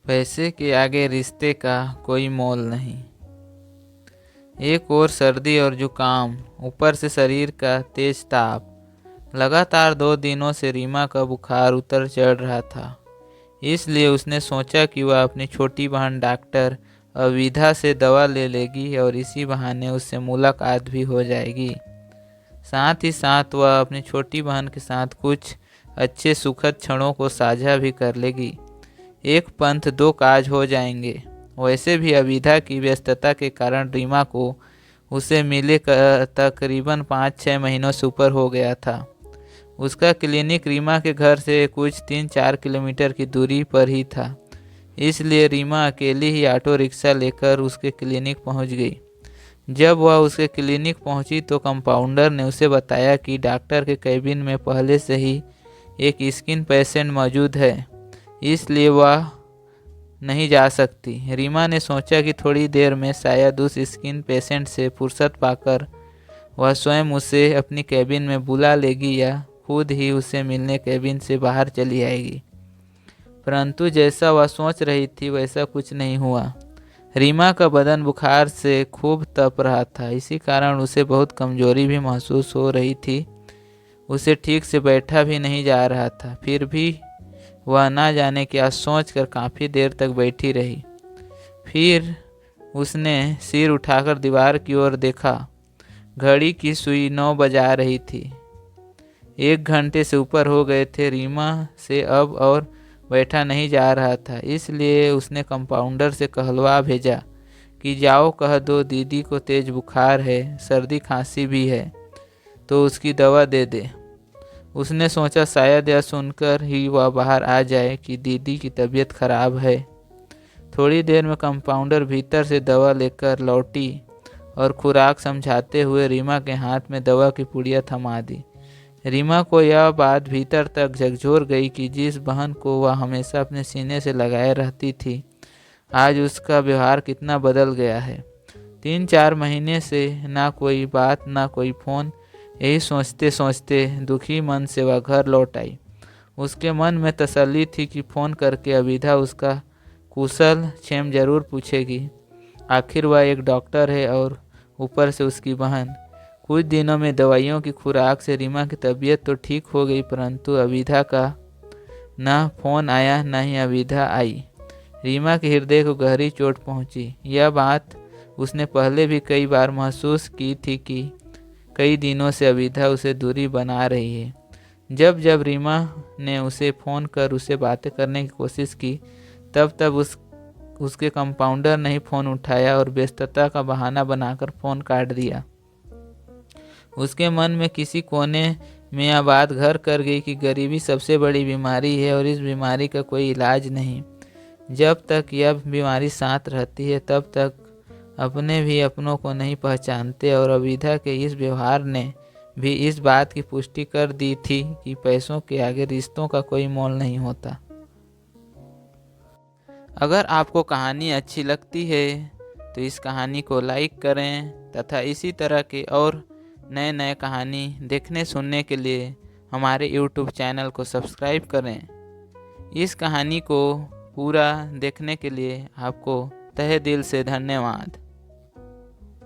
पैसे के आगे रिश्ते का कोई मोल नहीं। एक ओर सर्दी और जुकाम, ऊपर से शरीर का तेज ताप। लगातार 2 दिनों से रीमा का बुखार उतर चढ़ रहा था। इसलिए उसने सोचा कि वह अपनी छोटी बहन डॉक्टर अविधा से दवा ले लेगी और इसी बहाने उससे मुलाकात भी हो जाएगी। साथ ही साथ वह अपनी छोटी बहन के साथ कुछ अच्छे सुखद क्षणों को साझा भी कर लेगी। एक पंथ दो काज हो जाएंगे। वैसे भी अविधा की व्यस्तता के कारण रीमा को उसे मिले तकरीबन 5-6 महीनों से ऊपर हो गया था। उसका क्लिनिक रीमा के घर से कुछ 3-4 किलोमीटर की दूरी पर ही था। इसलिए रीमा अकेली ही ऑटो रिक्शा लेकर उसके क्लिनिक पहुंच गई। जब वह उसके क्लिनिक पहुंची तो कंपाउंडर ने उसे बताया कि डॉक्टर के केबिन में पहले से ही एक स्किन पेशेंट मौजूद है, इसलिए वह नहीं जा सकती। रीमा ने सोचा कि थोड़ी देर में शायद उस स्किन पेशेंट से फुर्सत पाकर वह स्वयं उसे अपनी केबिन में बुला लेगी या खुद ही उसे मिलने केबिन से बाहर चली आएगी। परंतु जैसा वह सोच रही थी वैसा कुछ नहीं हुआ। रीमा का बदन बुखार से खूब तप रहा था, इसी कारण उसे बहुत कमजोरी भी महसूस हो रही थी। उसे ठीक से बैठा भी नहीं जा रहा था। फिर भी वह ना जाने क्या सोच कर काफ़ी देर तक बैठी रही। फिर उसने सिर उठाकर दीवार की ओर देखा। घड़ी की सुई 9 बजा रही थी। 1 घंटे से ऊपर हो गए थे। रीमा से अब और बैठा नहीं जा रहा था, इसलिए उसने कंपाउंडर से कहलवा भेजा कि जाओ कह दो दीदी को तेज बुखार है, सर्दी खांसी भी है, तो उसकी दवा दे दे। उसने सोचा शायद यह सुनकर ही वह बाहर आ जाए कि दीदी की तबीयत खराब है। थोड़ी देर में कंपाउंडर भीतर से दवा लेकर लौटी और खुराक समझाते हुए रीमा के हाथ में दवा की पुड़िया थमा दी। रीमा को यह बात भीतर तक झकझोर गई कि जिस बहन को वह हमेशा अपने सीने से लगाए रहती थी, आज उसका व्यवहार कितना बदल गया है। 3-4 महीने से ना कोई बात ना कोई फोन, यही सोचते सोचते दुखी मन से वह घर लौट आई। उसके मन में तसल्ली थी कि फ़ोन करके अविधा उसका कुशल क्षेम जरूर पूछेगी। आखिर वह एक डॉक्टर है और ऊपर से उसकी बहन। कुछ दिनों में दवाइयों की खुराक से रीमा की तबीयत तो ठीक हो गई, परंतु अविधा का न फोन आया न ही अविधा आई। रीमा के हृदय को गहरी चोट पहुंची। यह बात उसने पहले भी कई बार महसूस की थी कि कई दिनों से अविधा उसे दूरी बना रही है। जब जब रीमा ने उसे फ़ोन कर उसे बातें करने की कोशिश की, तब तब उसके कंपाउंडर ने ही फ़ोन उठाया और व्यस्तता का बहाना बनाकर फ़ोन काट दिया। उसके मन में किसी कोने में यह बात घर कर गई कि गरीबी सबसे बड़ी बीमारी है और इस बीमारी का कोई इलाज नहीं। जब तक यह बीमारी साथ रहती है तब तक अपने भी अपनों को नहीं पहचानते, और अविधा के इस व्यवहार ने भी इस बात की पुष्टि कर दी थी कि पैसों के आगे रिश्तों का कोई मोल नहीं होता। अगर आपको कहानी अच्छी लगती है तो इस कहानी को लाइक करें तथा इसी तरह के और नए नए कहानी देखने सुनने के लिए हमारे YouTube चैनल को सब्सक्राइब करें। इस कहानी को पूरा देखने के लिए आपको तहे दिल से धन्यवाद।